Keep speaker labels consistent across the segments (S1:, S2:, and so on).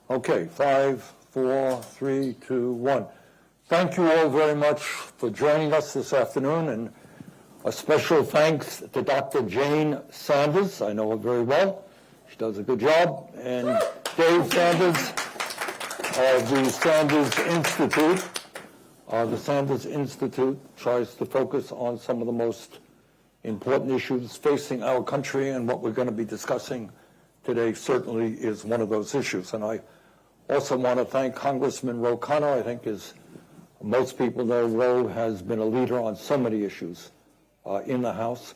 S1: Okay, 5, 4, 3, 2, 1. Thank you all very much for joining us this afternoon, and a special thanks to Dr. Jane Sanders. I know her very well. She does a good job. And Dave Sanders of the Sanders Institute. The Sanders Institute tries to focus on some of the most important issues facing our country, and what we're going to be discussing today certainly is one of those issues. And I also want to thank Congressman Khanna. I think, as most people know, Ro has been a leader on so many issues in the House.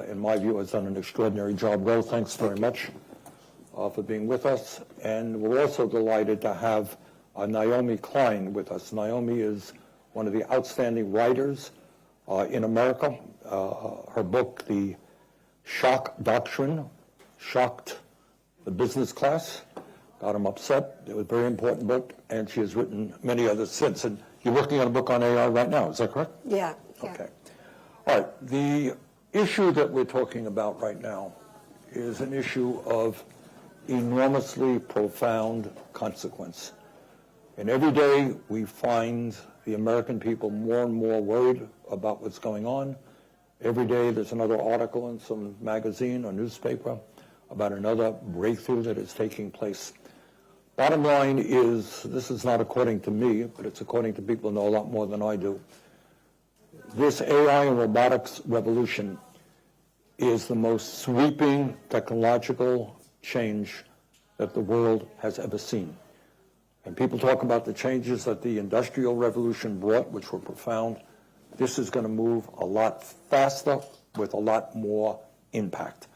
S1: In my view, has done an extraordinary job. Ro, thanks very much for being with us. And we're also delighted to have Naomi Klein with us. Naomi is one of the outstanding writers in America. Her book, The Shock Doctrine, shocked the business class, got them upset. It was a very important book, and she has written many others since. And you're working on a book on AI right now, is that correct?
S2: Yeah.
S1: Okay. All right. The issue that we're talking about right now is an issue of enormously profound consequence. And every day we find the American people more and more worried about what's going on. Every day there's another article in some magazine or newspaper about another breakthrough that is taking place. Bottom line is, this is not according to me, but it's according to people who know a lot more than I do. This AI and robotics revolution is the most sweeping technological change that the world has ever seen. And people talk about the changes that the Industrial Revolution brought, which were profound. This is going to move a lot faster with a lot more impact.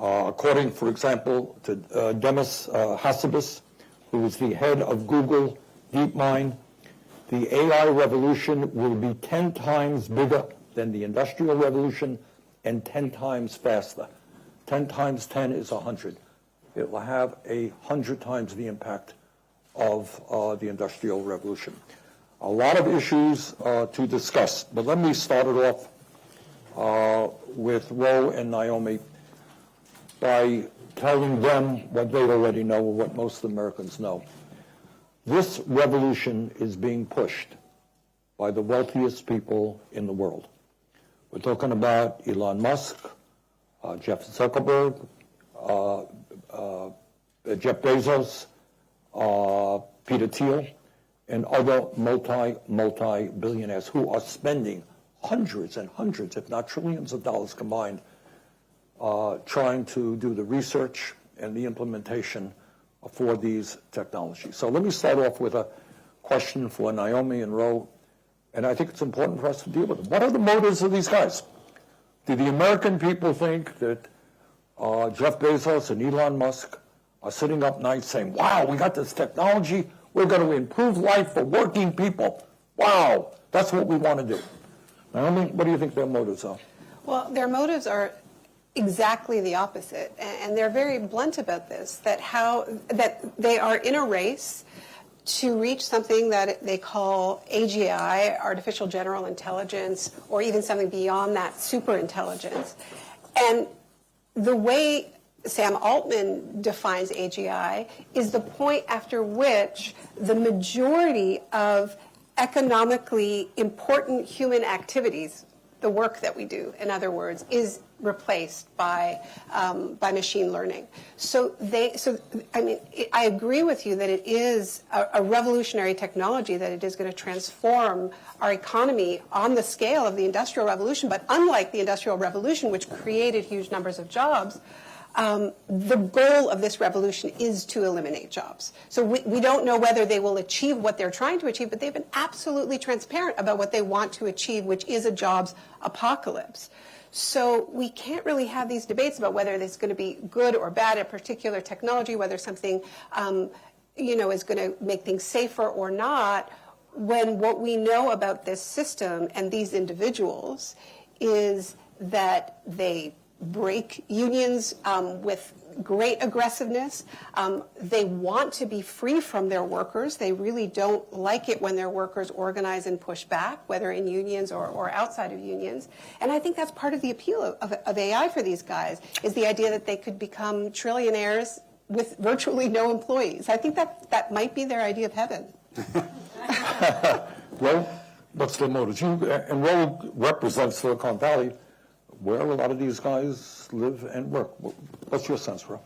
S1: According, for example, to Demis Hassabis, who is the head of Google DeepMind, the AI revolution will be 10 times bigger than the Industrial Revolution and 10 times faster. 10 times 10 is 100. It will have 100 times the impact of the Industrial Revolution. A lot of issues to discuss, but let me start it off with Ro and Naomi by telling them what they already know, or what most Americans know. This revolution is being pushed by the wealthiest people in the world. We're talking about Elon Musk, Jeff Zuckerberg, Jeff Bezos, Peter Thiel, and other multi-billionaires who are spending hundreds and hundreds, if not trillions of dollars combined, trying to do the research and the implementation for these technologies. So let me start off with a question for Naomi and Ro, and I think it's important for us to deal with them. What are the motives of these guys? Do the American people think that Jeff Bezos and Elon Musk are sitting up nights saying, wow, we got this technology, we're going to improve life for working people. Wow, that's what we want to do. Naomi, what do you think their motives are?
S2: Well, their motives are exactly the opposite, and they're very blunt about this, that they are in a race to reach something that they call AGI, artificial general intelligence, or even something beyond that, super intelligence. And the way Sam Altman defines AGI is the point after which the majority of economically important human activities, the work that we do, in other words, is replaced by machine learning. I agree with you that it is a revolutionary technology, that it is going to transform our economy on the scale of the Industrial Revolution. But unlike the Industrial Revolution, which created huge numbers of jobs, the goal of this revolution is to eliminate jobs. So we don't know whether they will achieve what they're trying to achieve, but they've been absolutely transparent about what they want to achieve, which is a jobs apocalypse. So we can't really have these debates about whether it's going to be good or bad, a particular technology, whether something is going to make things safer or not, when what we know about this system and these individuals is that they break unions with great aggressiveness. They want to be free from their workers. They really don't like it when their workers organize and push back, whether in unions or outside of unions. And I think that's part of the appeal of AI for these guys, is the idea that they could become trillionaires with virtually no employees. I think that might be their idea of heaven.
S1: Well, what's their motives? And Ro represents Silicon Valley, where a lot of these guys live and work. What's your sense, Ro?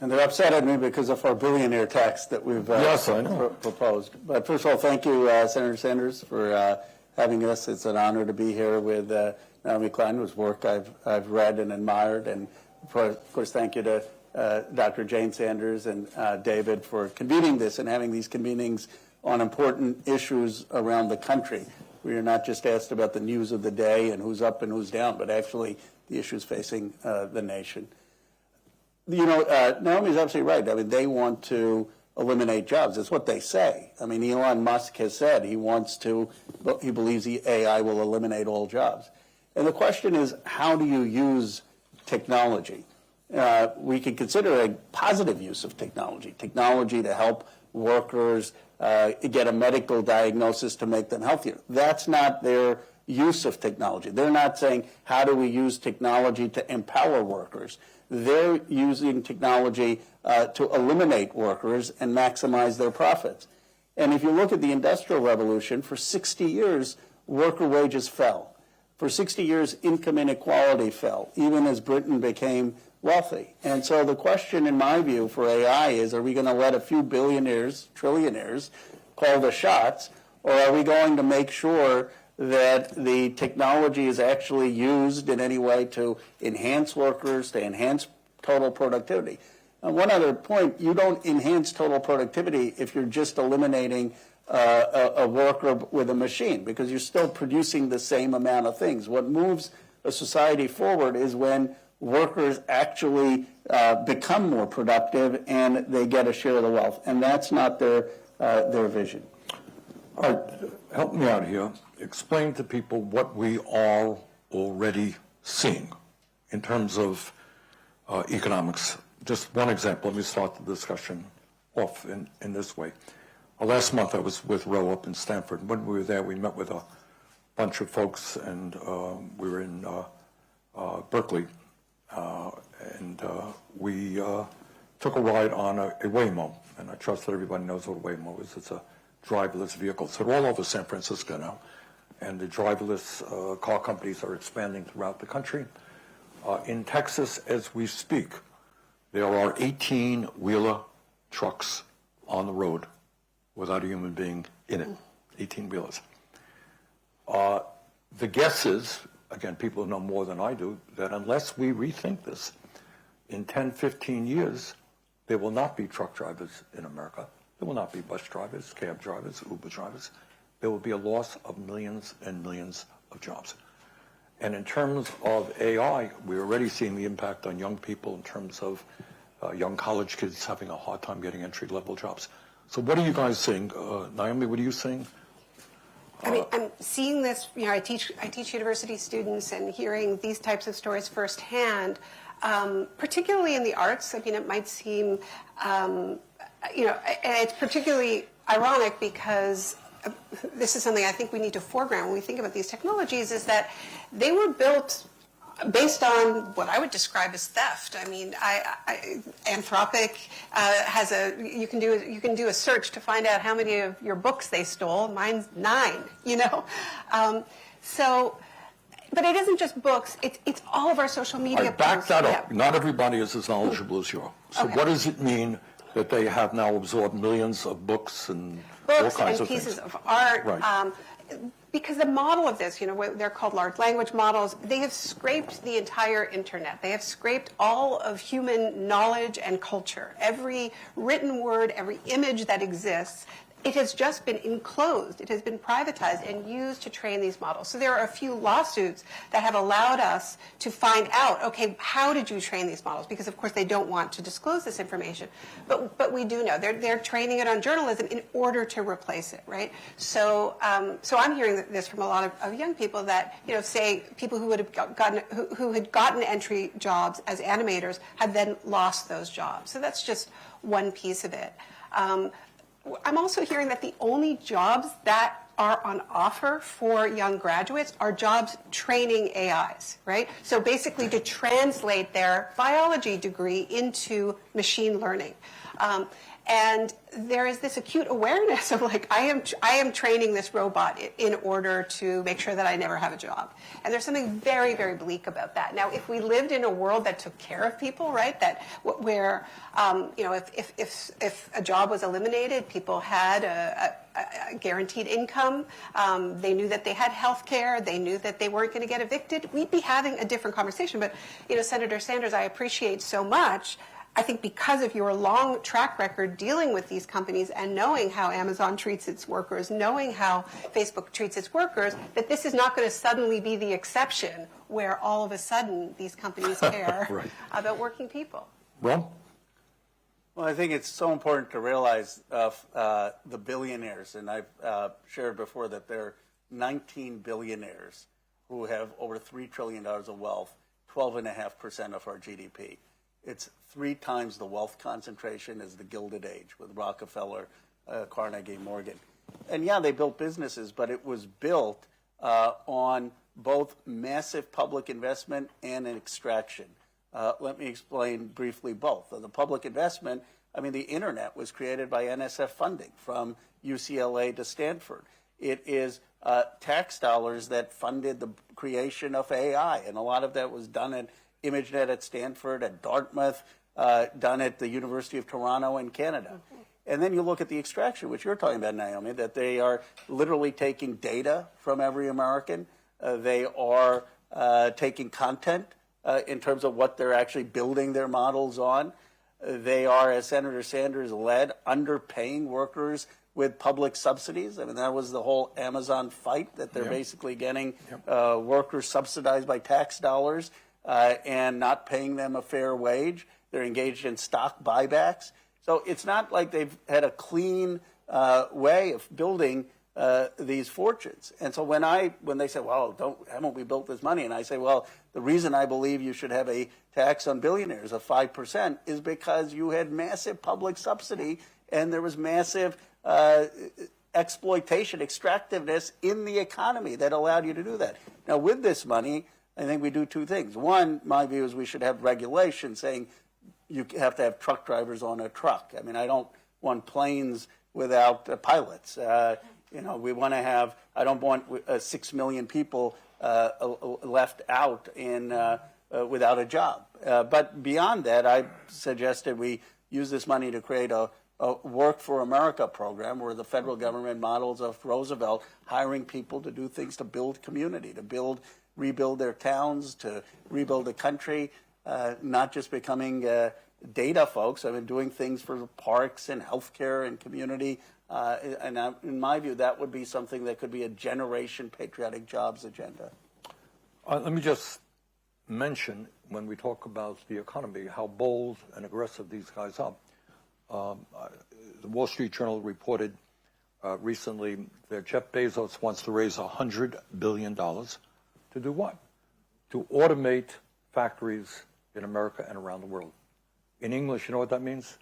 S3: And they're upset at me because of our billionaire tax that we've
S1: Yes, I know.
S3: proposed. But first of all, thank you, Senator Sanders, for having us. It's an honor to be here with Naomi Klein, whose work I've read and admired. And of course, thank you to Dr. Jane Sanders and David for convening this and having these convenings on important issues around the country. We are not just asked about the news of the day and who's up and who's down, but actually the issues facing the nation. You know, Naomi's absolutely right. I mean, they want to eliminate jobs. It's what they say. I mean, Elon Musk has said he believes the AI will eliminate all jobs. And the question is, how do you use technology? We could consider a positive use of technology to help workers get a medical diagnosis to make them healthier. That's not their use of technology. They're not saying, how do we use technology to empower workers? They're using technology to eliminate workers and maximize their profits. And if you look at the Industrial Revolution, for 60 years, worker wages fell. For 60 years, income inequality fell, even as Britain became wealthy. And so the question, in my view, for AI is, are we going to let a few billionaires, trillionaires, call the shots, or are we going to make sure that the technology is actually used in any way to enhance workers, to enhance total productivity? And one other point, you don't enhance total productivity if you're just eliminating a worker with a machine, because you're still producing the same amount of things. What moves a society forward is when workers actually become more productive and they get a share of the wealth, and that's not their vision.
S1: All right, help me out here. Explain to people what we are already seeing in terms of economics. Just one example. Let me start the discussion off in this way. Last month I was with Ro up in Stanford. When we were there, we met with a bunch of folks, and we were in Berkeley, and we took a ride on a Waymo, and I trust that everybody knows what a Waymo is. It's a driverless vehicle. So they're all over San Francisco now, and the driverless car companies are expanding throughout the country. In Texas, as we speak, there are 18-wheeler trucks on the road without a human being in it, 18-wheelers. The guess is, again, people know more than I do, that unless we rethink this, in 10, 15 years, there will not be truck drivers in America. There will not be bus drivers, cab drivers, Uber drivers. There will be a loss of millions and millions of jobs. And in terms of AI, we're already seeing the impact on young people in terms of young college kids having a hard time getting entry-level jobs. So what are you guys seeing? Naomi, what are you seeing?
S2: I mean, I'm seeing this, you know, I teach university students and hearing these types of stories firsthand, particularly in the arts. I mean, it might seem, you know, it's particularly ironic because this is something I think we need to foreground when we think about these technologies, is that they were built based on what I would describe as theft. I mean, Anthropic has you can do a search to find out how many of your books they stole. Mine's 9, you know. But it isn't just books. It's all of our social media.
S1: Back that up.
S2: Yeah.
S1: Not everybody is as knowledgeable as you are. So what does it mean that they have now absorbed millions of books and all kinds of
S2: pieces
S1: things?
S2: of art?
S1: Right.
S2: Because the model of this, you know, they're called large language models, they have scraped the entire internet. They have scraped all of human knowledge and culture. Every written word, every image that exists, it has just been enclosed. It has been privatized and used to train these models. So there are a few lawsuits that have allowed us to find out, okay, how did you train these models? Because, of course, they don't want to disclose this information. But we do know. They're training it on journalism in order to replace it, right? So so I'm hearing this from a lot of young people that, you know, say people who would have who had gotten entry jobs as animators have then lost those jobs. So that's just one piece of it. I'm also hearing that the only jobs that are on offer for young graduates are jobs training AIs, right? So basically to translate their biology degree into machine learning. And there is this acute awareness of like, I am training this robot in order to make sure that I never have a job. And there's something very, very bleak about that. Now, if we lived in a world that took care of people, right, that where, if a job was eliminated, people had a guaranteed income, they knew that they had health care, they knew that they weren't going to get evicted, we'd be having a different conversation. But, Senator Sanders, I appreciate so much, I think because of your long track record dealing with these companies and knowing how Amazon treats its workers, knowing how Facebook treats its workers, that this is not going to suddenly be the exception where all of a sudden these companies care
S1: right.
S2: about working people.
S1: Well,
S3: I think it's so important to realize the billionaires, and I've shared before that there are 19 billionaires who have over $3 trillion of wealth, 12.5% of our GDP. It's 3 times the wealth concentration as the Gilded Age with Rockefeller, Carnegie, Morgan. And yeah, they built businesses, but it was built on both massive public investment and an extraction. Let me explain briefly both. The public investment, the internet was created by NSF funding from UCLA to Stanford. It is tax dollars that funded the creation of AI, and a lot of that was done at ImageNet at Stanford, at Dartmouth, done at the University of Toronto in Canada. Okay. And then you look at the extraction, which you're talking about, Naomi, that they are literally taking data from every American. They are taking content in terms of what they're actually building their models on. They are, as Senator Sanders led, underpaying workers with public subsidies. That was the whole Amazon fight, that they're basically getting workers subsidized by tax dollars. And not paying them a fair wage. They're engaged in stock buybacks. So it's not like they've had a clean way of building these fortunes. And so when they say, well, haven't we built this money? And I say, well, the reason I believe you should have a tax on billionaires of 5% is because you had massive public subsidy and there was massive exploitation, extractiveness in the economy that allowed you to do that. Now, with this money, I think we do 2 things. One, my view is we should have regulation saying you have to have truck drivers on a truck. I don't want planes without pilots. We want to have, I don't want 6 million people left out without a job. But beyond that, I suggested we use this money to create a Work for America program where the federal government models of Roosevelt hiring people to do things to build community, to rebuild their towns, to rebuild the country, not just becoming data folks. Doing things for parks and healthcare and community. And in my view, that would be something that could be a generation patriotic jobs agenda.
S1: Let me just mention, when we talk about the economy, how bold and aggressive these guys are. The Wall Street Journal reported recently that Jeff Bezos wants to raise $100 billion to do what? To automate factories in America and around the world. In English, you know what that means?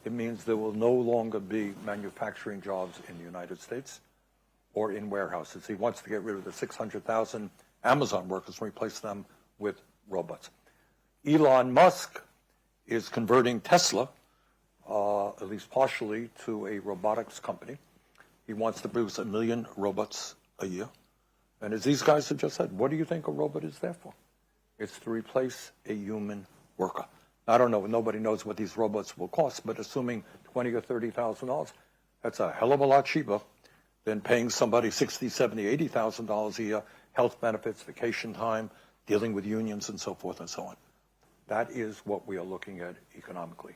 S1: It means there will no longer be manufacturing jobs in the United States or in warehouses. He wants to get rid of the 600,000 Amazon workers and replace them with robots. Elon Musk is converting Tesla, at least partially, to a robotics company. He wants to produce 1 million robots a year. And as these guys have just said, what do you think a robot is there for? It's to replace a human worker. I don't know, nobody knows what these robots will cost, but assuming $20,000 or $30,000, that's a hell of a lot cheaper than paying somebody $60,000, $70,000, $80,000 a year, health benefits, vacation time, dealing with unions and so forth and so on. That is what we are looking at economically.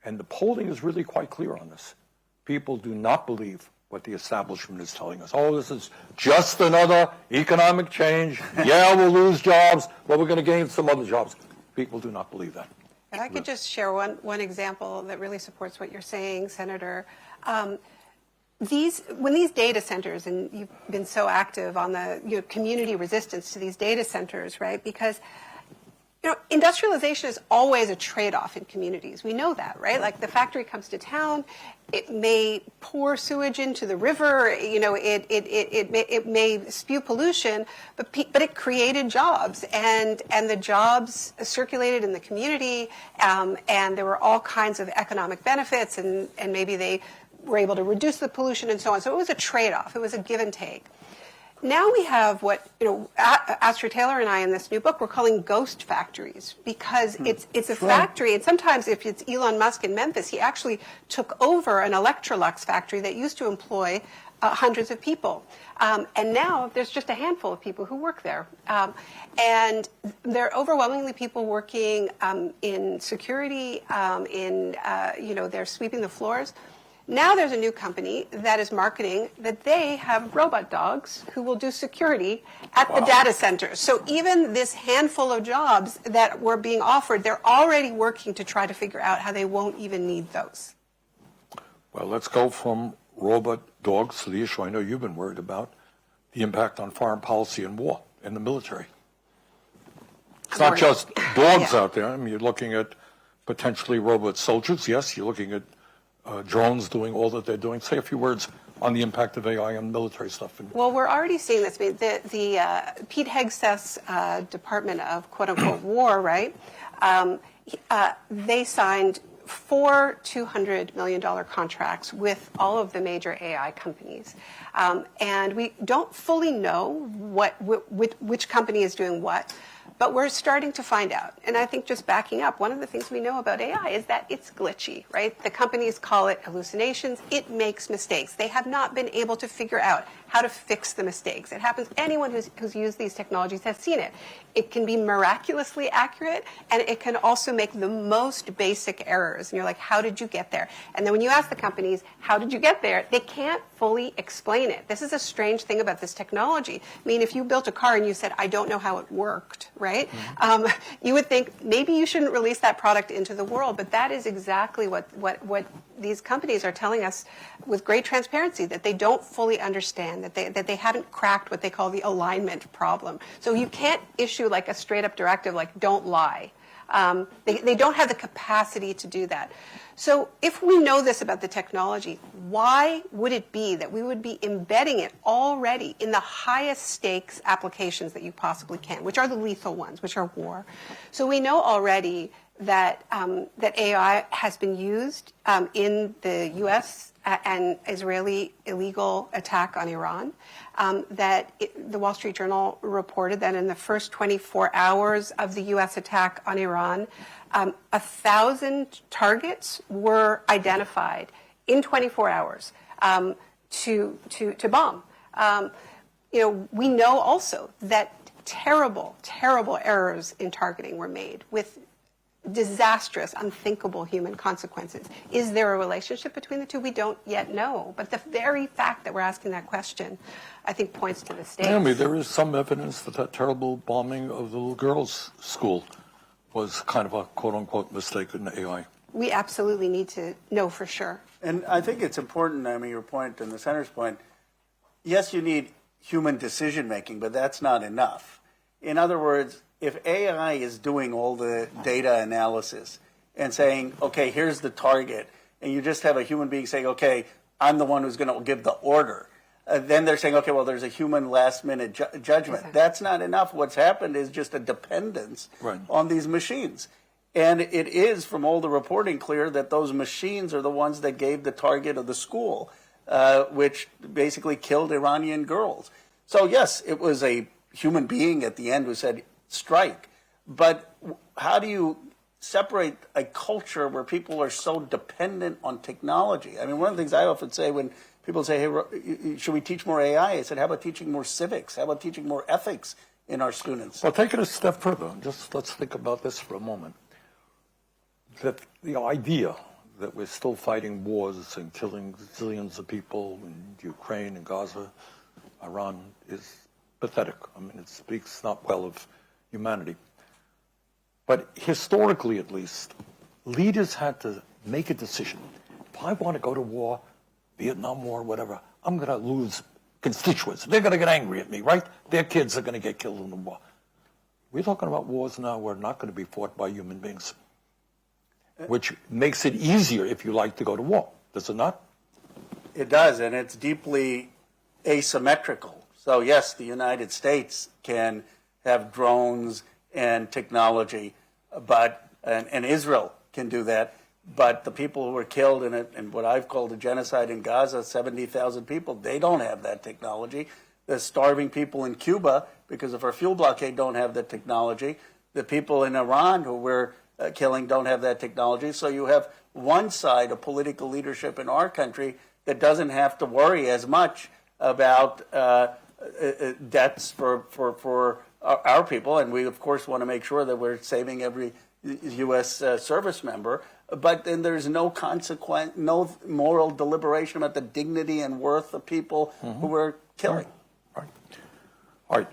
S1: And the polling is really quite clear on this. People do not believe what the establishment is telling us. Oh, this is just another economic change. Yeah, we'll lose jobs, but we're going to gain some other jobs. People do not believe that.
S2: If I could just share one example that really supports what you're saying, Senator. When these data centers, and you've been so active on the community resistance to these data centers, right? Because industrialization is always a trade-off in communities. We know that, right? Like the factory comes to town, it may pour sewage into the river, it may spew pollution, but it created jobs, and the jobs circulated in the community, and there were all kinds of economic benefits, and maybe they were able to reduce the pollution and so on. So it was a trade-off. It was a give and take. Now we have what, Astrid Taylor and I in this new book, we're calling ghost factories, because it's a factory, and sometimes if it's Elon Musk in Memphis, he actually took over an Electrolux factory that used to employ hundreds of people. And now there's just a handful of people who work there. And they're overwhelmingly people working in security, they're sweeping the floors. Now there's a new company that is marketing that they have robot dogs who will do security at the data centers. So even this handful of jobs that were being offered, they're already working to try to figure out how they won't even need those.
S1: Well, let's go from robot dogs to the issue I know you've been worried about, the impact on foreign policy and war in the military. It's not just dogs out there. I mean, you're looking at potentially robot soldiers. Yes, you're looking at drones doing all that they're doing. Say a few words on the impact of AI on military stuff.
S2: Well, we're already seeing this. The Pete Hegseth's Department of quote-unquote war, right? They signed 4 $200 million contracts with all of the major AI companies. And we don't fully know which company is doing what, but we're starting to find out. And I think just backing up, one of the things we know about AI is that it's glitchy, right? The companies call it hallucinations. It makes mistakes. They have not been able to figure out how to fix the mistakes. It happens. Anyone who's used these technologies has seen it. It can be miraculously accurate, and it can also make the most basic errors. And you're like, how did you get there? And then when you ask the companies, how did you get there? They can't fully explain it. This is a strange thing about this technology. I mean, if you built a car and you said, I don't know how it worked, right? Mm-hmm. You would think maybe you shouldn't release that product into the world, but that is exactly what these companies are telling us with great transparency, that they don't fully understand, that they haven't cracked what they call the alignment problem. So you can't issue like a straight up directive like don't lie. They don't have the capacity to do that. So if we know this about the technology, why would it be that we would be embedding it already in the highest stakes applications that you possibly can, which are the lethal ones, which are war? So we know already that that AI has been used in the U.S. and Israeli illegal attack on Iran. The Wall Street Journal reported that in the first 24 hours of the U.S. attack on Iran, 1,000 targets were identified in 24 hours to bomb. We know also that terrible, terrible errors in targeting were made with disastrous, unthinkable human consequences. Is there a relationship between the two? We don't yet know. But the very fact that we're asking that question, I think, points to the stakes.
S1: Naomi, there is some evidence that that terrible bombing of the little girls' school was kind of a quote-unquote mistake in AI.
S2: We absolutely need to know for sure.
S3: And I think it's important, I mean, your point and the Senator's point, yes, you need human decision-making, but that's not enough. In other words, if AI is doing all the data analysis and saying, okay, here's the target, and you just have a human being saying, okay, I'm the one who's going to give the order, then they're saying, okay, well, there's a human last-minute judgment. Exactly. That's not enough. What's happened is just a dependence on these machines. And it is, from all the reporting, clear that those machines are the ones that gave the target of the school, which basically killed Iranian girls. So, yes, it was a human being at the end who said, strike. But how do you separate a culture where people are so dependent on technology? I mean, one of the things I often say when people say, hey, should we teach more AI? I said, how about teaching more civics? How about teaching more ethics in our students?
S1: Well, take it a step further. Just let's think about this for a moment. That the idea that we're still fighting wars and killing zillions of people in Ukraine and Gaza, Iran, is pathetic. I mean, it speaks not well of humanity. But historically, at least, leaders had to make a decision. If I want to go to war, Vietnam War, whatever, I'm going to lose constituents. They're going to get angry at me, right? Their kids are going to get killed in the war. We're talking about wars now where not going to be fought by human beings, which makes it easier, if you like, to go to war. Does it not?
S3: It does, and it's deeply asymmetrical. So yes, the United States can have drones and technology, and Israel can do that. But the people who were killed in what I've called a genocide in Gaza, 70,000 people, they don't have that technology. The starving people in Cuba, because of our fuel blockade, don't have the technology. The people in Iran who we're killing don't have that technology. So you have one side of political leadership in our country that doesn't have to worry as much about debts for our people. And we, of course, want to make sure that we're saving every U.S. service member. But then there's no consequence, no moral deliberation about the dignity and worth of people who we're killing.
S1: All right.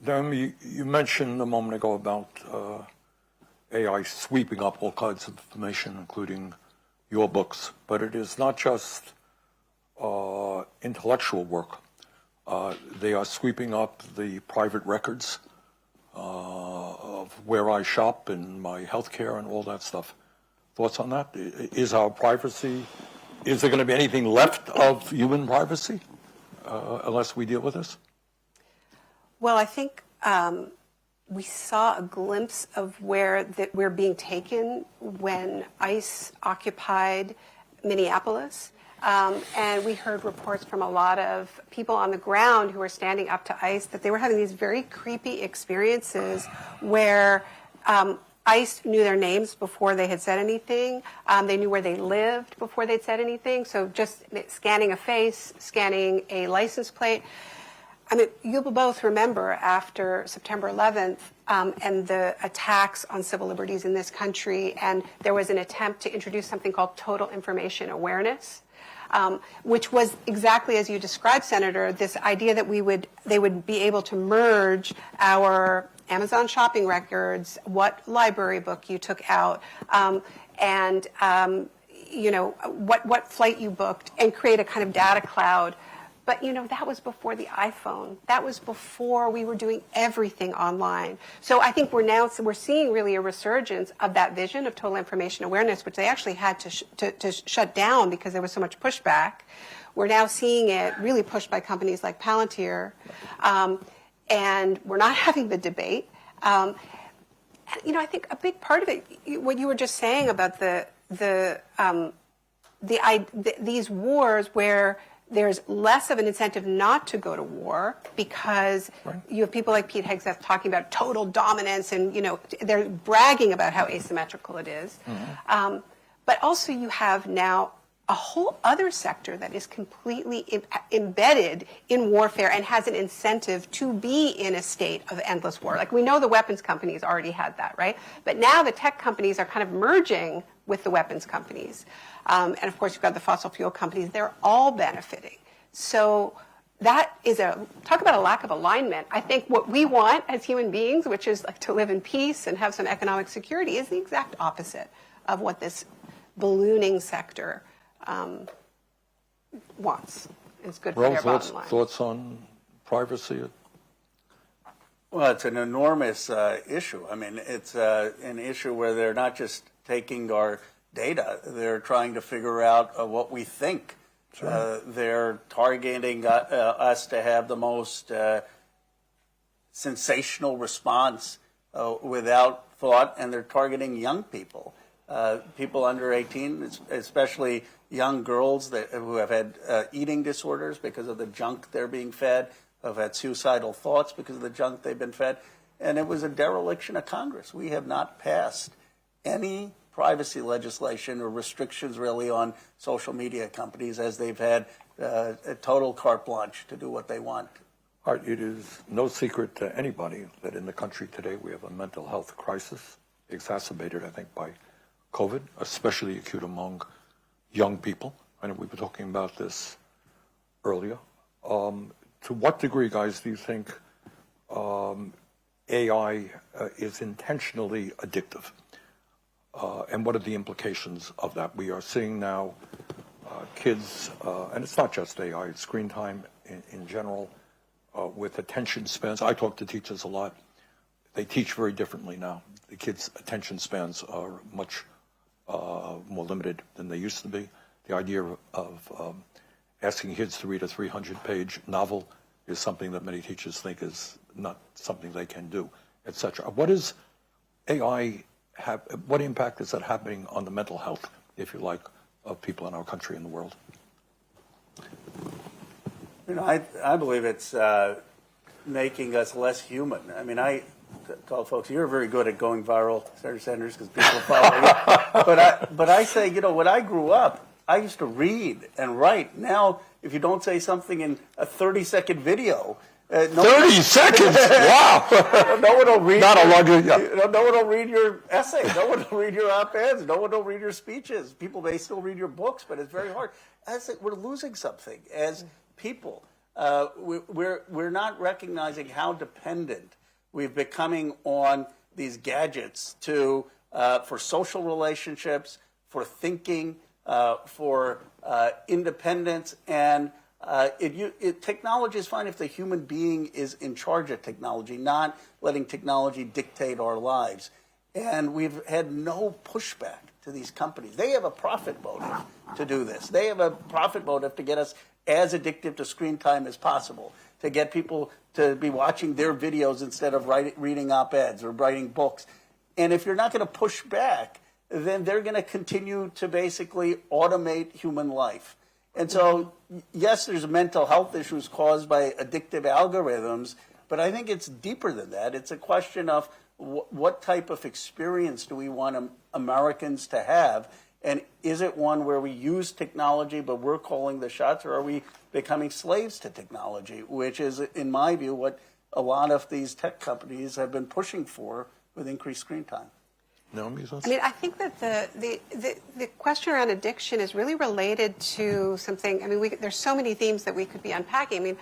S1: Naomi, you mentioned a moment ago about AI sweeping up all kinds of information, including your books. But it is not just intellectual work. They are sweeping up the private records of where I shop and my health care and all that stuff. Thoughts on that? Is our privacy, is there going to be anything left of human privacy unless we deal with this?
S2: Well, I think we saw a glimpse of where we're being taken when ICE occupied Minneapolis. And we heard reports from a lot of people on the ground who were standing up to ICE that they were having these very creepy experiences where ICE knew their names before they had said anything. They knew where they lived before they'd said anything. So just scanning a face, scanning a license plate. I mean, you will both remember after September 11th and the attacks on civil liberties in this country, and there was an attempt to introduce something called total information awareness, which was exactly as you described, Senator, this idea that they would be able to merge our Amazon shopping records, what library book you took out, and what flight you booked, and create a kind of data cloud. But, that was before the iPhone. That was before we were doing everything online. So I think we're seeing really a resurgence of that vision of total information awareness, which they actually had to shut down because there was so much pushback. We're now seeing it really pushed by companies like Palantir. And we're not having the debate. I think a big part of it, what you were just saying about these wars where there's less of an incentive not to go to war because you have people like Pete Hegseth talking about total dominance and, they're bragging about how asymmetrical it is. But also you have now a whole other sector that is completely embedded in warfare and has an incentive to be in a state of endless war. Like we know the weapons companies already had that, right? But now the tech companies are kind of merging with the weapons companies. And of course, you've got the fossil fuel companies. They're all benefiting. So that is talk about a lack of alignment. I think what we want as human beings, which is like to live in peace and have some economic security, is the exact opposite of what this ballooning sector wants. It's good for their bottom line.
S1: Thoughts on privacy?
S3: Well, it's an enormous issue. I mean, it's an issue where they're not just taking our data, they're trying to figure out what we think. Sure. They're targeting us to have the most sensational response without thought, and they're targeting young people. People under 18, especially young girls who have had eating disorders because of the junk they're being fed, have had suicidal thoughts because of the junk they've been fed. And it was a dereliction of Congress. We have not passed any privacy legislation or restrictions really on social media companies as they've had a total carte blanche to do what they want.
S1: All right, it is no secret to anybody that in the country today we have a mental health crisis, exacerbated, I think, by COVID, especially acute among young people. I know we were talking about this earlier. To what degree, guys, do you think AI is intentionally addictive? And what are the implications of that? We are seeing now kids, and it's not just AI, it's screen time in general, with attention spans. I talk to teachers a lot. they teach very differently now. The kids' attention spans are much more limited than they used to be. The idea of asking kids to read a 300-page novel is something that many teachers think is not something they can do, etc. What is AI have? What impact is that having on the mental health, if you like, of people in our country and the world?
S3: I believe it's making us less human. I mean, I tell folks, you're very good at going viral, Senator Sanders, because people follow you. But I say, when I grew up, I used to read and write. Now, if you don't say something in a 30-second video,
S1: 30 seconds! Wow!
S3: No one will read.
S1: Not a longer. Yeah.
S3: No one will read your essays. No one will read your op-eds. No one will read your speeches. People may still read your books, but it's very hard. We're losing something as people. We're not recognizing how dependent we're becoming on these gadgets for social relationships, for thinking, for independence, and technology is fine if the human being is in charge of technology, not letting technology dictate our lives. And we've had no pushback to these companies. They have a profit motive to do this. They have a profit motive to get us as addictive to screen time as possible, to get people to be watching their videos instead of reading op-eds or writing books. And if you're not going to push back, then they're going to continue to basically automate human life. And so, yes, there's mental health issues caused by addictive algorithms, but I think it's deeper than that. It's a question of what type of experience do we want Americans to have? And is it one where we use technology, but we're calling the shots, or are we becoming slaves to technology, which is, in my view, what a lot of these tech companies have been pushing for with increased screen time?
S1: Naomi,
S2: I mean, I think that the question around addiction is really related to something. I mean, there's so many themes that we could be unpacking. I mean,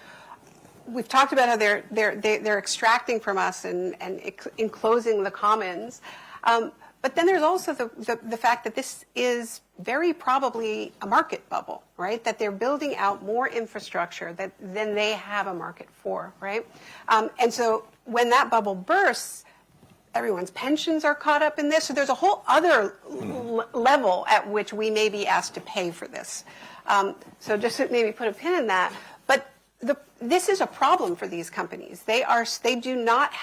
S2: we've talked about how they're extracting from us and enclosing the commons. But then there's also the fact that this is very probably a market bubble, right? That they're building out more infrastructure than they have a market for, right? And so when that bubble bursts, everyone's pensions are caught up in this. So there's a whole other level at which we may be asked to pay for this. So just to maybe put a pin in that. But this is a problem for these companies. They do not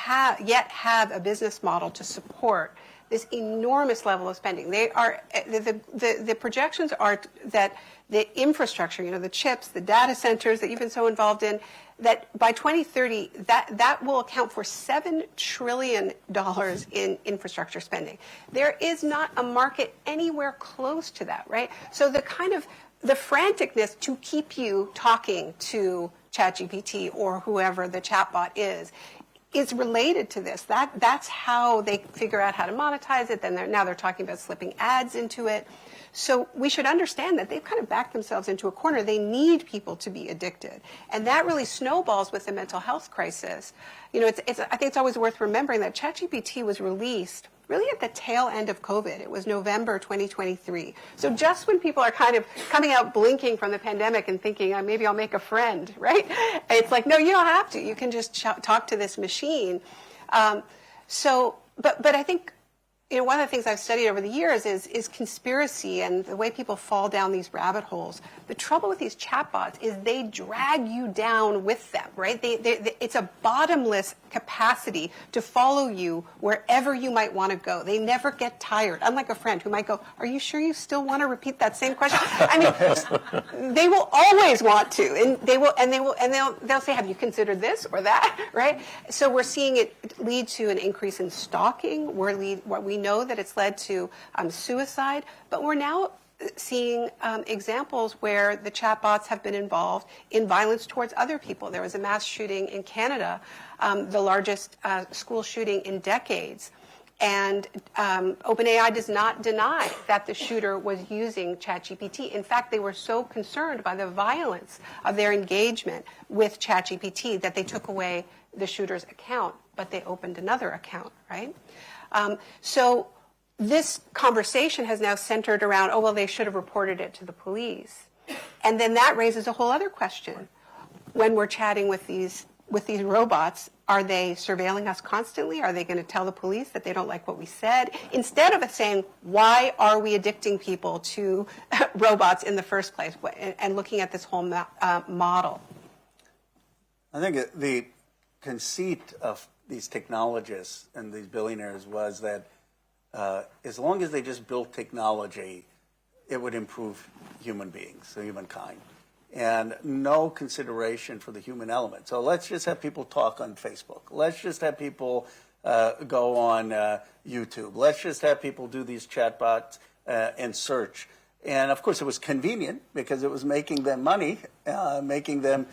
S2: yet have a business model to support this enormous level of spending. They are the projections are that the infrastructure, the chips, the data centers that you've been so involved in, that by 2030, that will account for $7 trillion in infrastructure spending. There is not a market anywhere close to that, right? So the franticness to keep you talking to ChatGPT or whoever the chatbot is related to this. That's how they figure out how to monetize it. Then now they're talking about slipping ads into it. So we should understand that they've kind of backed themselves into a corner. They need people to be addicted. And that really snowballs with the mental health crisis. I think it's always worth remembering that ChatGPT was released really at the tail end of COVID. It was November 2023. So just when people are kind of coming out blinking from the pandemic and thinking, maybe I'll make a friend, right? It's like, no, you don't have to. You can just talk to this machine. But I think, one of the things I've studied over the years is conspiracy and the way people fall down these rabbit holes. The trouble with these chatbots is they drag you down with them, right? It's a bottomless capacity to follow you wherever you might want to go. They never get tired, unlike a friend who might go, "Are you sure you still want to repeat that same question?" I mean, they will always want to, and they'll say, "Have you considered this or that?" Right? So we're seeing it lead to an increase in stalking. We know that it's led to suicide, but we're now seeing examples where the chatbots have been involved in violence towards other people. There was a mass shooting in Canada, the largest school shooting in decades. And OpenAI does not deny that the shooter was using ChatGPT. In fact, they were so concerned by the violence of their engagement with ChatGPT that they took away the shooter's account, but they opened another account, right? So this conversation has now centered around, they should have reported it to the police. And then that raises a whole other question. When we're chatting with these robots, Are they surveilling us constantly? Are they going to tell the police that they don't like what we said? Instead of saying, why are we addicting people to robots in the first place, and looking at this whole model?
S3: I think the conceit of these technologists and these billionaires was that as long as they just built technology, it would improve human beings, humankind, and no consideration for the human element. So let's just have people talk on Facebook. Let's just have people go on YouTube. Let's just have people do these chatbots and search. And of course, it was convenient because it was making them money, making them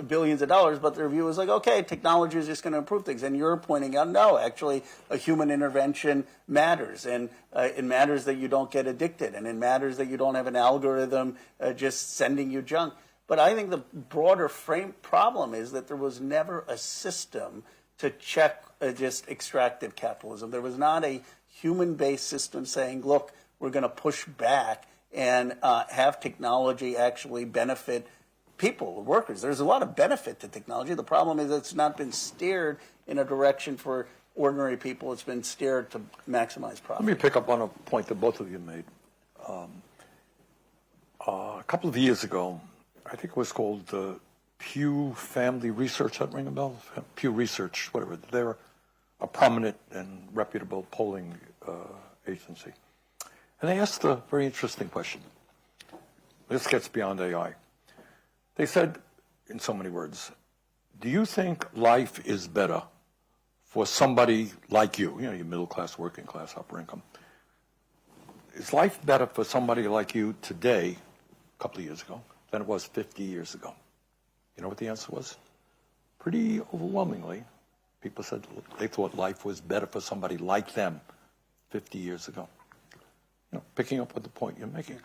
S3: billions of dollars, but their view was like, okay, technology is just going to improve things. And you're pointing out, no, actually, a human intervention matters. And it matters that you don't get addicted. And it matters that you don't have an algorithm just sending you junk. But I think the broader frame problem is that there was never a system to check just extractive capitalism. There was not a human-based system saying, look, we're going to push back and have technology actually benefit people, workers. There's a lot of benefit to technology. The problem is it's not been steered in a direction for ordinary people. It's been steered to maximize profit.
S1: Let me pick up on a point that both of you made. A couple of years ago, I think it was called the Pew Family Research. That ring a bell? Pew Research, whatever. They're a prominent and reputable polling agency. And they asked a very interesting question. This gets beyond AI. They said, in so many words, do you think life is better for somebody like you, your middle class, working class, upper income? Is life better for somebody like you today, a couple of years ago, than it was 50 years ago? You know what the answer was? Pretty overwhelmingly, people said they thought life was better for somebody like them 50 years ago. Picking up with the point you're making.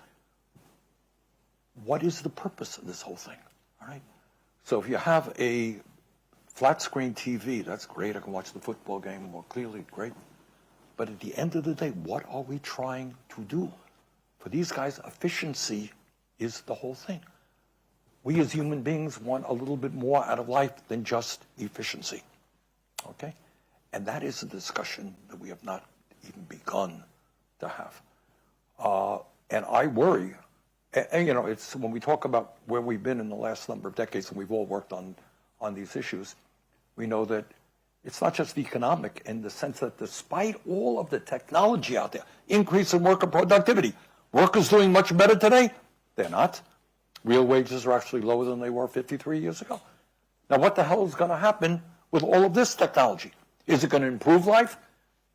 S1: What is the purpose of this whole thing? All right. So if you have a flat screen TV, that's great. I can watch the football game more clearly. Great. But at the end of the day, what are we trying to do? For these guys, efficiency is the whole thing. We as human beings want a little bit more out of life than just efficiency. Okay? And that is a discussion that we have not even begun to have. And I worry. And, it's when we talk about where we've been in the last number of decades, and we've all worked on these issues, we know that it's not just economic in the sense that despite all of the technology out there, increase in worker productivity, workers doing much better today? They're not. Real wages are actually lower than they were 53 years ago. Now, what the hell is going to happen with all of this technology? Is it going to improve life?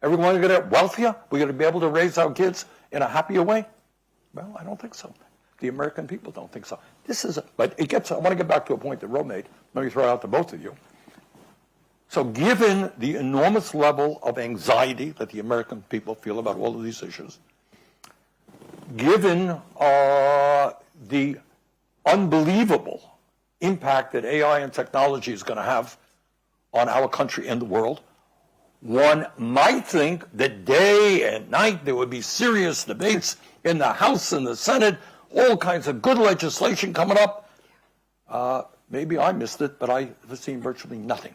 S1: Everyone going to get wealthier? We're going to be able to raise our kids in a happier way? Well, I don't think so. The American people don't think so. But it gets, I want to get back to a point that Ro made. Let me throw it out to both of you. So given the enormous level of anxiety that the American people feel about all of these issues, given the unbelievable impact that AI and technology is going to have on our country and the world, one might think that day and night there would be serious debates in the House and the Senate, all kinds of good legislation coming up. Maybe I missed it, but I have seen virtually nothing.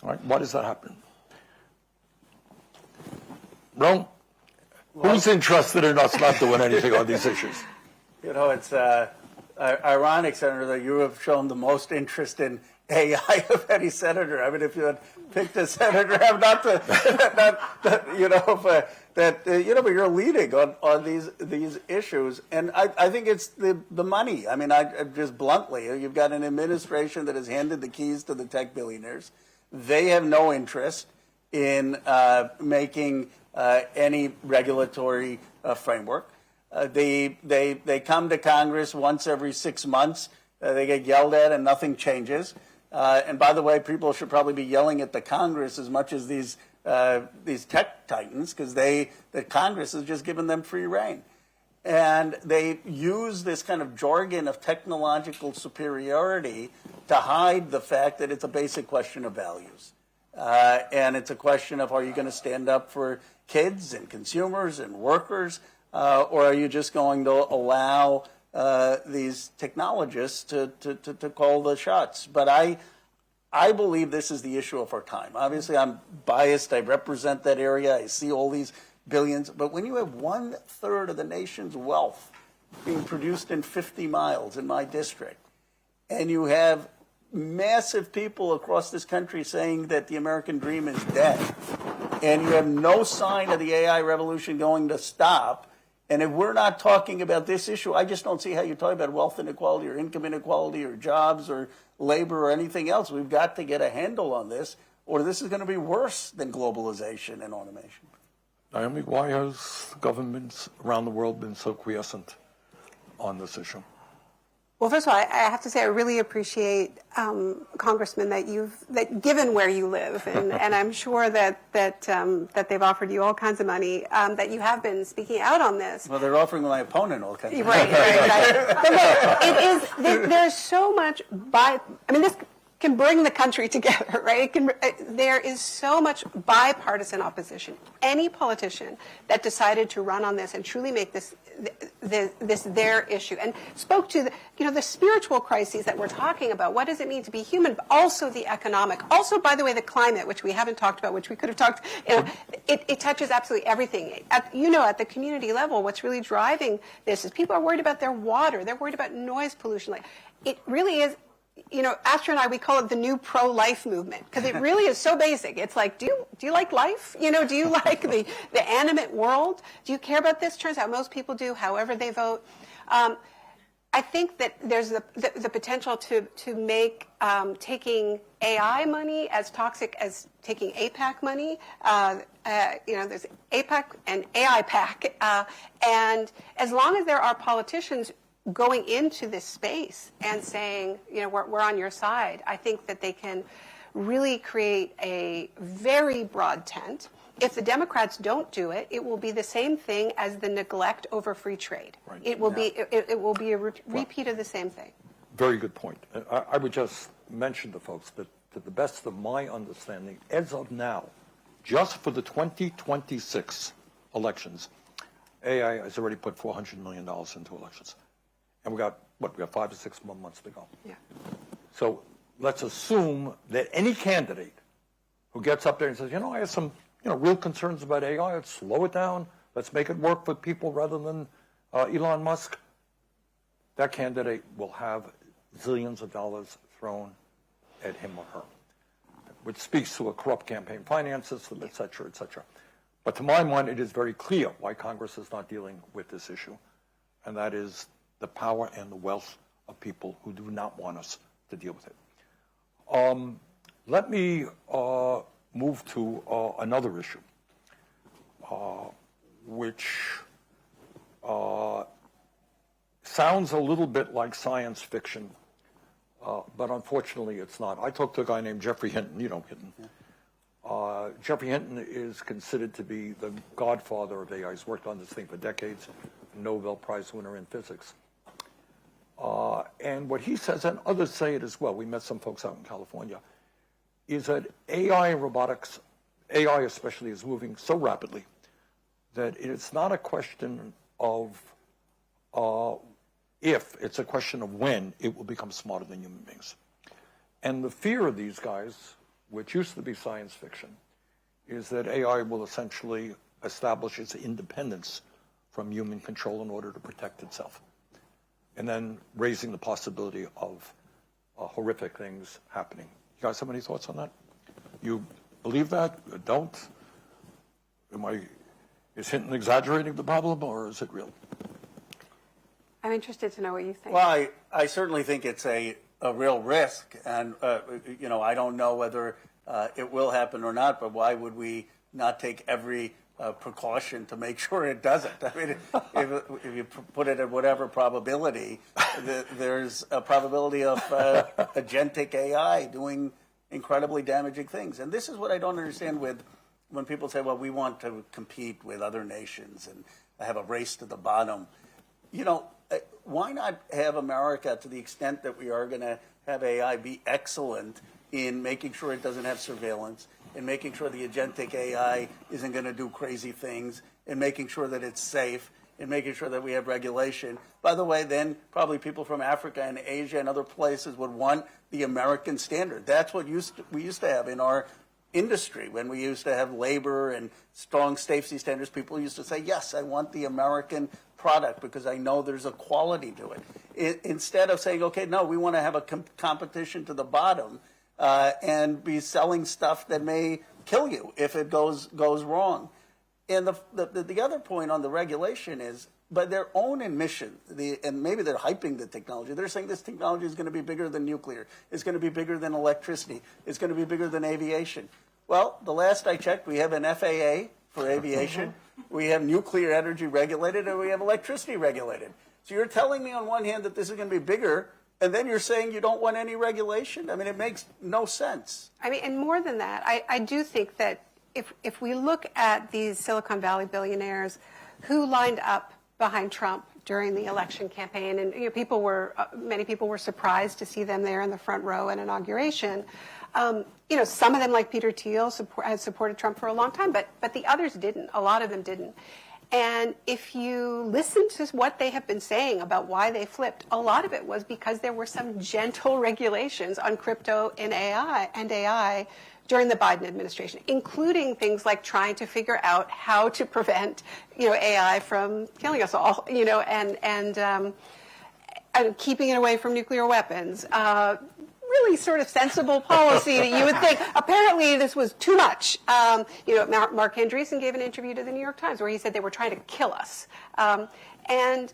S1: All right, why does that happen? Rome, who's interested in us not doing anything on these issues?
S3: It's ironic, Senator, that you have shown the most interest in AI of any senator. I mean, if you had picked a senator, but you're leading on these issues, and I think it's the money. I mean, I just bluntly, you've got an administration that has handed the keys to the tech billionaires. They have no interest in making any regulatory framework. They come to Congress once every 6 months. They get yelled at, and nothing changes. And by the way, people should probably be yelling at the Congress as much as these tech titans, because the Congress has just given them free rein. And they use this kind of jargon of technological superiority to hide the fact that it's a basic question of values. And it's a question of, are you going to stand up for kids and consumers and workers, or are you just going to allow these technologists to call the shots? But I believe this is the issue of our time. Obviously, I'm biased. I represent that area. I see all these billions. But when you have 1/3 of the nation's wealth being produced in 50 miles in my district, and you have massive people across this country saying that the American dream is dead, and you have no sign of the AI revolution going to stop, and if we're not talking about this issue, I just don't see how you talk about wealth inequality or income inequality or jobs or labor or anything else. We've got to get a handle on this, or this is going to be worse than globalization and automation.
S1: Naomi, why has governments around the world been so quiescent on this issue?
S2: Well, first of all, I have to say I really appreciate, Congressman, that given where you live, and I'm sure that they've offered you all kinds of money, that you have been speaking out on this.
S3: Well, they're offering my opponent all kinds of
S2: Right, right. But look, there's so much this can bring the country together, right? There is so much bipartisan opposition. Any politician that decided to run on this and truly make this their issue and spoke to the spiritual crises that we're talking about. What does it mean to be human? But also the economic. Also, by the way, the climate, which we haven't talked about, which we could have talked. It touches absolutely everything. At the community level, what's really driving this is people are worried about their water. They're worried about noise pollution. It really is. Astra and I, we call it the new pro-life movement because it really is so basic. It's like, do you like life? Do you like the animate world? Do you care about this? Turns out most people do, however they vote. I think that there's the potential to make taking AI money as toxic as taking APAC money. There's APAC and AI PAC. And as long as there are politicians going into this space and saying, we're on your side, I think that they can really create a very broad tent. If the Democrats don't do it, it will be the same thing as the neglect over free trade.
S1: Right.
S2: It will be a repeat of the same thing.
S1: Very good point. I would just mention to folks that to the best of my understanding, as of now, just for the 2026 elections, AI has already put $400 million into elections. And we got 5 to 6 more months to go.
S2: Yeah.
S1: So let's assume that any candidate who gets up there and says, I have some real concerns about AI, let's slow it down, let's make it work for people rather than Elon Musk, that candidate will have zillions of dollars thrown at him or her, which speaks to a corrupt campaign finance system, et cetera, et cetera. But to my mind, it is very clear why Congress is not dealing with this issue, and that is the power and the wealth of people who do not want us to deal with it. Let me move to another issue, which sounds a little bit like science fiction, but unfortunately it's not. I talked to a guy named Jeffrey Hinton. You know Hinton. Yeah. Jeffrey Hinton is considered to be the godfather of AI. He's worked on this thing for decades, Nobel Prize winner in physics. And what he says, and others say it as well, we met some folks out in California, is that AI and robotics, AI especially, is moving so rapidly that it's not a question of if, it's a question of when it will become smarter than human beings. And the fear of these guys, which used to be science fiction, is that AI will essentially establish its independence from human control in order to protect itself, and then raising the possibility of horrific things happening. You guys have any thoughts on that? You believe that? You don't? Is Hinton exaggerating the problem, or is it real?
S2: I'm interested to know what you think.
S3: Well, I certainly think it's a real risk, and I don't know whether it will happen or not, but why would we not take every precaution to make sure it doesn't? I mean, if you put it at whatever probability, there's a probability of agentic AI doing incredibly damaging things. And this is what I don't understand with when people say, well, we want to compete with other nations and have a race to the bottom. Why not have America, to the extent that we are going to have AI, be excellent in making sure it doesn't have surveillance, in making sure the agentic AI isn't going to do crazy things, in making sure that it's safe, in making sure that we have regulation. By the way, then probably people from Africa and Asia and other places would want the American standard. That's what we used to have in our industry when we used to have labor and strong safety standards. People used to say, yes, I want the American product because I know there's a quality to it. Instead of saying, okay, no, we want to have a competition to the bottom and be selling stuff that may kill you if it goes wrong. And the other point on the regulation is, by their own admission, and maybe they're hyping the technology, they're saying this technology is going to be bigger than nuclear, it's going to be bigger than electricity, it's going to be bigger than aviation. Well, the last I checked, we have an FAA for aviation, we have nuclear energy regulated, and we have electricity regulated. So you're telling me on one hand that this is going to be bigger, and then you're saying you don't want any regulation? I mean, it makes no sense.
S2: I mean, and more than that, I do think that if we look at these Silicon Valley billionaires who lined up behind Trump during the election campaign, and many people were surprised to see them there in the front row at inauguration. Some of them, like Peter Thiel, had supported Trump for a long time, but the others didn't. A lot of them didn't. And if you listen to what they have been saying about why they flipped, a lot of it was because there were some gentle regulations on crypto and AI during the Biden administration, including things like trying to figure out how to prevent, AI from killing us all, and keeping it away from nuclear weapons. Really sort of sensible policy that you would think. Apparently, this was too much. Mark Andreessen gave an interview to the New York Times where he said they were trying to kill us. And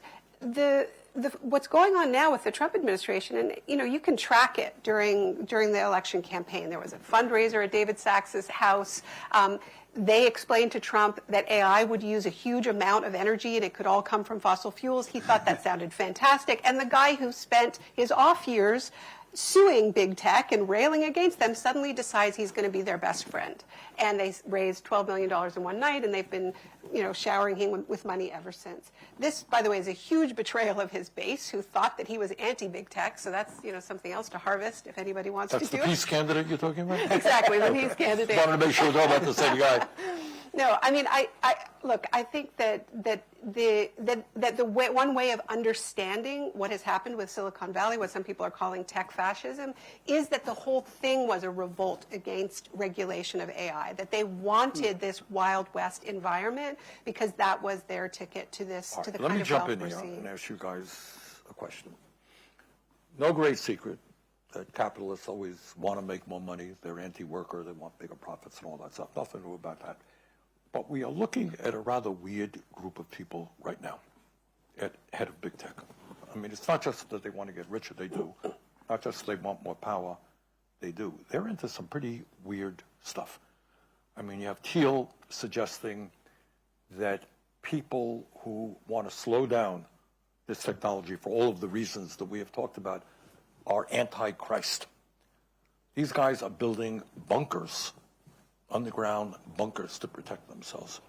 S2: what's going on now with the Trump administration, and you can track it during the election campaign. There was a fundraiser at David Sacks's house. They explained to Trump that AI would use a huge amount of energy and it could all come from fossil fuels. He thought that sounded fantastic. And the guy who spent his off years suing big tech and railing against them suddenly decides he's going to be their best friend. And they raised $12 million in one night, and they've been, showering him with money ever since. This, by the way, is a huge betrayal of his base, who thought that he was anti-big tech. So that's, something else to harvest if anybody wants to do it.
S1: That's the peace candidate you're talking about?
S2: Exactly, the peace candidate.
S1: Wanted to make sure we're talking about the same guy.
S2: No, I mean, I think that one way of understanding what has happened with Silicon Valley, what some people are calling tech fascism, is that the whole thing was a revolt against regulation of AI, that they wanted this Wild West environment because that was their ticket to this, to the kind of wealth we're seeing. Let me jump in here
S1: and ask you guys a question. No great secret that capitalists always want to make more money. They're anti-worker. They want bigger profits and all that stuff. Nothing new about that. But we are looking at a rather weird group of people right now at head of big tech. I mean, it's not just that they want to get richer, they do. Not just they want more power, they do. They're into some pretty weird stuff. I mean, you have Thiel suggesting that people who want to slow down this technology for all of the reasons that we have talked about are anti-Christ. These guys are building bunkers, underground bunkers to protect themselves.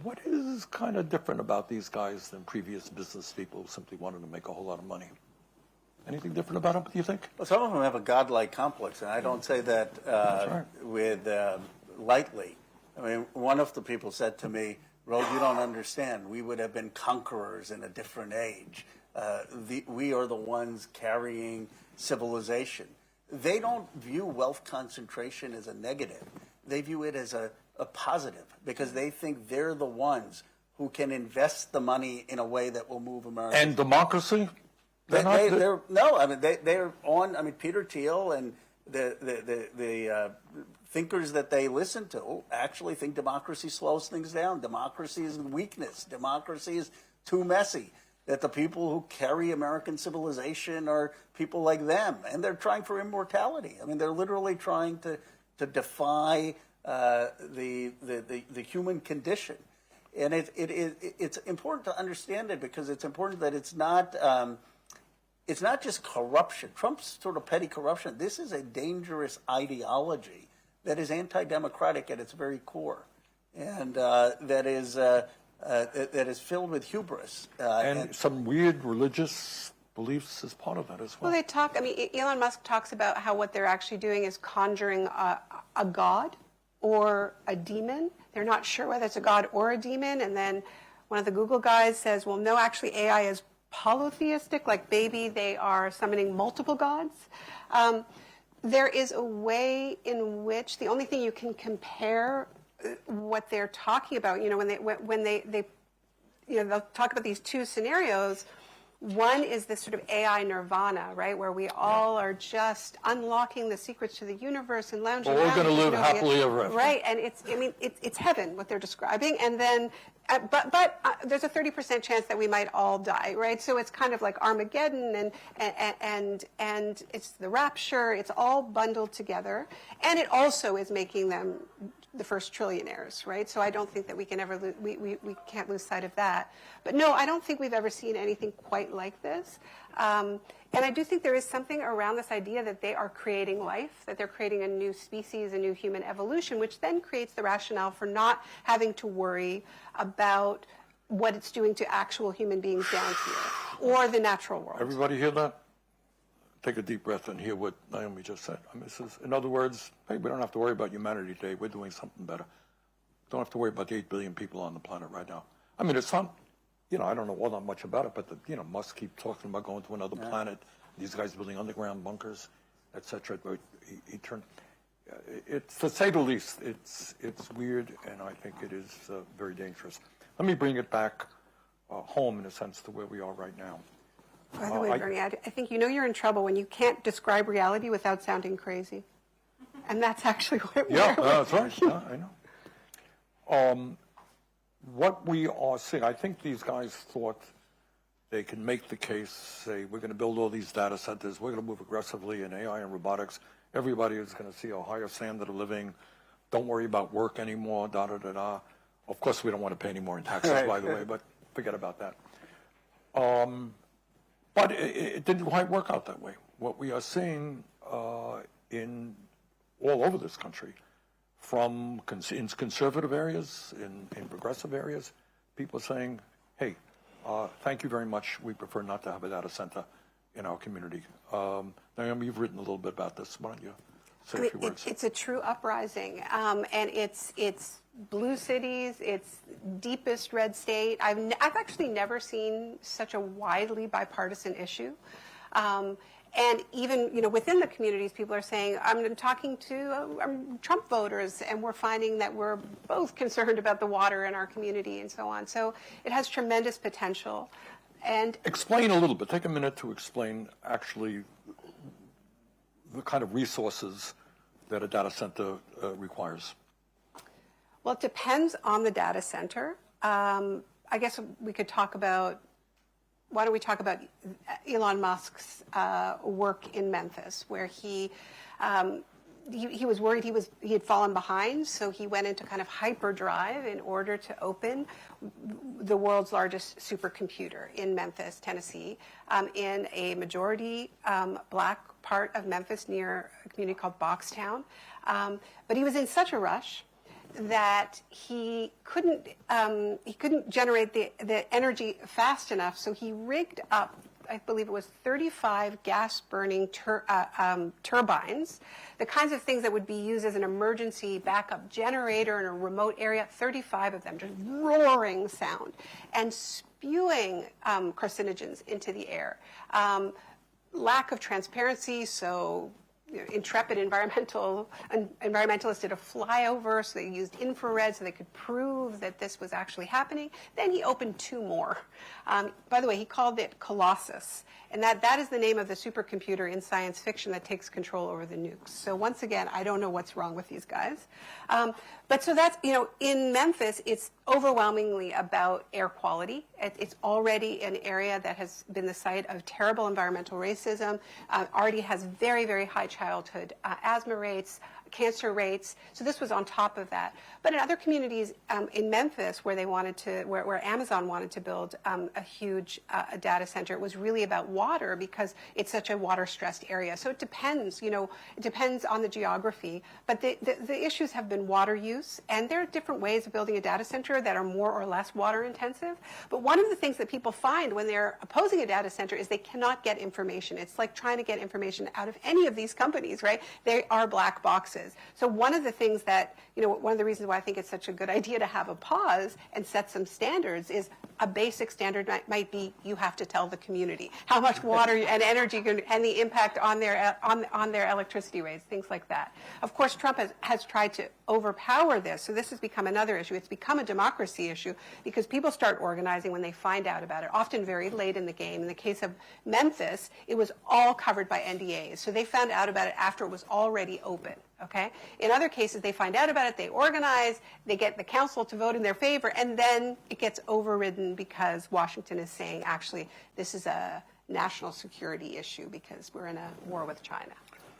S1: What is kind of different about these guys than previous business people who simply wanted to make a whole lot of money? Anything different about them, do you think?
S3: Well, some of them have a godlike complex, and I don't say that with lightly. I mean, one of the people said to me, Rod, you don't understand. We would have been conquerors in a different age. We are the ones carrying civilization. They don't view wealth concentration as a negative. They view it as a positive because they think they're the ones who can invest the money in a way that will move America.
S1: And democracy?
S3: They're on. I mean, Peter Thiel and the thinkers that they listen to actually think democracy slows things down. Democracy is weakness. Democracy is too messy. That the people who carry American civilization are people like them, and they're trying for immortality. I mean, they're literally trying to defy the human condition, and it's important to understand it because it's important that it's not just corruption. Trump's sort of petty corruption. This is a dangerous ideology that is anti-democratic at its very core, and that is filled with hubris.
S1: And some weird religious beliefs as part of that as well.
S2: Well, they talk, I mean, Elon Musk talks about how what they're actually doing is conjuring a god or a demon. They're not sure whether it's a god or a demon. And then One of the Google guys says, well, no, actually AI is polytheistic, like baby, they are summoning multiple gods. There is a way in which the only thing you can compare what they're talking about, when they they'll talk about these two scenarios. One is this sort of AI nirvana, right, where we all are just unlocking the secrets to the universe and lounging
S1: Well, we're
S2: around.
S1: going to live happily ever after.
S2: Right, and it's heaven what they're describing, and then, but there's a 30% chance that we might all die, right? So it's kind of like Armageddon, and it's the rapture. It's all bundled together, and it also is making them the first trillionaires, right? So I don't think that we can ever we can't lose sight of that. But no, I don't think we've ever seen anything quite like this. And I do think there is something around this idea that they are creating life, that they're creating a new species, a new human evolution, which then creates the rationale for not having to worry about what it's doing to actual human beings down here or the natural world.
S1: Everybody hear that? Take a deep breath and hear what Naomi just said. I mean, this is, in other words, hey, we don't have to worry about humanity today. We're doing something better. Don't have to worry about the 8 billion people on the planet right now. I mean, it's not, I don't know all that much about it, but, Musk keep talking about going to another planet. These guys building underground bunkers, et cetera. But he turned, it's, to say the least, it's weird, and I think it is very dangerous. Let me bring it back home, in a sense, to where we are right now.
S2: By the way, Bernie, I think you're in trouble when you can't describe reality without sounding crazy. And that's actually what
S1: that's right. Yeah, I know. What we are seeing, I think these guys thought they can make the case, say, we're going to build all these data centers, we're going to move aggressively in AI and robotics, everybody is going to see a higher standard of living, don't worry about work anymore, da-da-da-da. Of course, we don't want to pay any more in taxes, by the way, but forget about that. But it didn't quite work out that way. What we are seeing in all over this country, from in conservative areas, in progressive areas, people saying, hey, thank you very much. We prefer not to have a data center in our community. Naomi, you've written a little bit about this. Why don't you say a few words?
S2: It's a true uprising, and it's blue cities, it's deepest red state. I've actually never seen such a widely bipartisan issue. And even, within the communities, people are saying, I'm talking to Trump voters, and we're finding that we're both concerned about the water in our community and so on. So it has tremendous potential. And
S1: explain a little bit. Take a minute to explain actually the kind of resources that a data center requires.
S2: Well, it depends on the data center. I guess we could talk about, why don't we talk about Elon Musk's work in Memphis, where he was worried he had fallen behind, so he went into kind of hyperdrive in order to open the world's largest supercomputer in Memphis, Tennessee, in a majority black part of Memphis near a community called Boxtown. But he was in such a rush that he couldn't generate the energy fast enough, so he rigged up, I believe it was 35 gas-burning turbines, the kinds of things that would be used as an emergency backup generator in a remote area, 35 of them, just roaring sound, and spewing carcinogens into the air. Lack of transparency, so intrepid environmentalists did a flyover, so they used infrared so they could prove that this was actually happening. Then he opened 2 more. By the way, he called it Colossus, and that is the name of the supercomputer in science fiction that takes control over the nukes. So once again, I don't know what's wrong with these guys. But so that's, in Memphis, it's overwhelmingly about air quality. It's already an area that has been the site of terrible environmental racism, already has very, very high childhood asthma rates, cancer rates. So this was on top of that. But in other communities in Memphis, where where Amazon wanted to build a huge data center, it was really about water because it's such a water-stressed area. So it depends, it depends on the geography. But the issues have been water use, and there are different ways of building a data center that are more or less water intensive. But one of the things that people find when they're opposing a data center is they cannot get information. It's like trying to get information out of any of these companies, right? They are black boxes. sources. So one of the things that, one of the reasons why I think it's such a good idea to have a pause and set some standards is a basic standard might be you have to tell the community how much water and energy and the impact on their electricity rates, things like that. Of course, Trump has tried to overpower this, so this has become another issue. It's become a democracy issue because people start organizing when they find out about it, often very late in the game. In the case of Memphis, it was all covered by NDAs, so they found out about it after it was already open. Okay. In other cases, they find out about it, they organize, they get the council to vote in their favor, and then it gets overridden because Washington is saying, actually, this is a national security issue because we're in a war with China.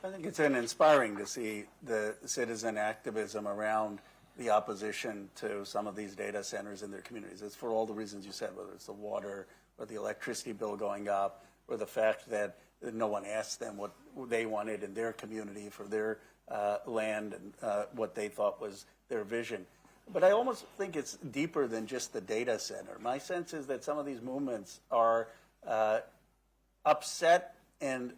S3: I think it's inspiring to see the citizen activism around the opposition to some of these data centers in their communities. It's for all the reasons you said, whether it's the water or the electricity bill going up, or the fact that no one asked them what they wanted in their community for their land and what they thought was their vision. But I almost think it's deeper than just the data center. My sense is that some of these movements are upset and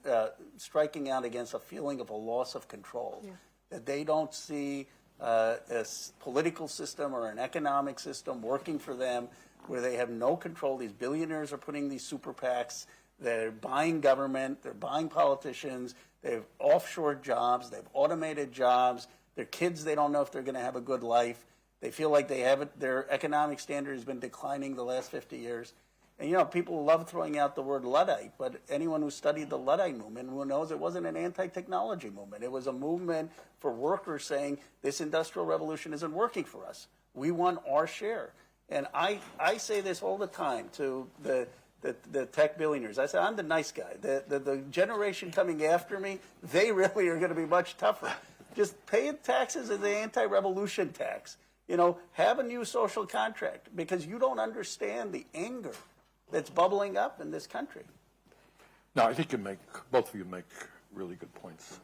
S3: striking out against a feeling of a loss of control, that they don't see a political system or an economic system working for them where they have no control. These billionaires are putting these super PACs, they're buying government, they're buying politicians, they have offshore jobs, they have automated jobs, their kids, they don't know if they're going to have a good life. They feel like they haven't, their economic standard has been declining the last 50 years. And, people love throwing out the word Luddite, but anyone who studied the Luddite movement who knows it wasn't an anti-technology movement. It was a movement for workers saying this industrial revolution isn't working for us. We want our share. And I say this all the time to the tech billionaires. I say, I'm the nice guy. The generation coming after me, they really are going to be much tougher. Just pay taxes as the anti-revolution tax. Have a new social contract because you don't understand the anger that's bubbling up in this country.
S1: No, I think both of you make really good points.